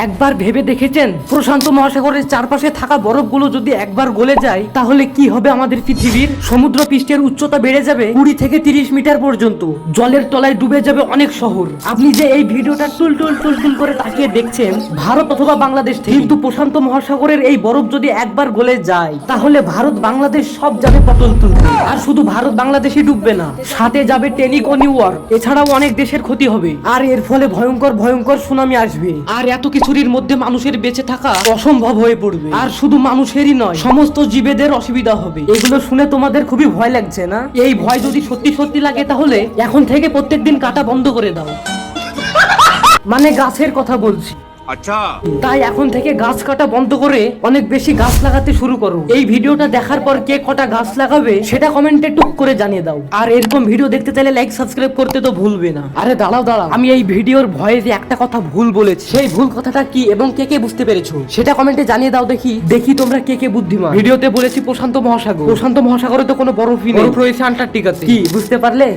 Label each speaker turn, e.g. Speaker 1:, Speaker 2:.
Speaker 1: একবার ভেবে দেখেছেন প্রশান্ত মহাসাগরের চারপাশে থাকা বরফগুলো যদি একবার গলে যায় তাহলে কি হবে আমাদের পৃথিবীর? সমুদ্র পৃষ্ঠের উচ্চতা বেড়ে যাবে 20 থেকে 30 মিটার পর্যন্ত। জলের তলায় ডুবে যাবে অনেক শহর। আপনি যে এই ভিডিওটা টুল টুল টুল টুল করে তাকিয়ে দেখছেন ভারত অথবা বাংলাদেশ থেকে, কিন্তু প্রশান্ত মহাসাগরের এই বরফ যদি একবার গলে যায় তাহলে ভারত বাংলাদেশ সব যাবে পতন তুলতে। আর শুধু ভারত বাংলাদেশই ডুববে না, সাথে যাবে টেনিক ও নিউ ইয়র্ক, এছাড়াও অনেক দেশের ক্ষতি হবে। আর এর ফলে ভয়ঙ্কর ভয়ঙ্কর সুনামি আসবে। আর এত কিছুর মধ্যে মানুষের বেঁচে থাকা অসম্ভব হয়ে পড়বে। আর শুধু মানুষেরই নয়, সমস্ত জীবেদের অসুবিধা হবে। এগুলো শুনে তোমাদের খুবই ভয় লাগছে না? এই ভয় যদি সত্যি সত্যি লাগে তাহলে এখন থেকে প্রত্যেকদিন কাটা বন্ধ করে দাও। মানে গাছের কথা বলছি।
Speaker 2: আচ্ছা,
Speaker 1: তাই এখন থেকে গাছ কাটা বন্ধ করে অনেক বেশি গাছ লাগাতে শুরু করো। এই ভিডিওটা দেখার পর কে কটা গাছ লাগাবে সেটা কমেন্টে টুক করে জানিয়ে দাও। আর এরকম ভিডিও দেখতে চাইলে লাইক সাবস্ক্রাইব করতে তো ভুলবে না। আরে দাঁড়াও দাঁড়াও, আমি এই ভিডিওর ভয়ে যে একটা কথা ভুল বলেছি, সেই ভুল কথাটা কি এবং কে কে বুঝতে পেরেছো সেটা কমেন্টে জানিয়ে দাও। দেখি তোমরা কে কে বুদ্ধিমান। ভিডিওতে বলেছি প্রশান্ত মহাসাগর, প্রশান্ত মহাসাগরে তো কোনো বরফই নেই, বরফ রয়েছে আন্টার্কটিকাতে। কি বুঝতে পারলে?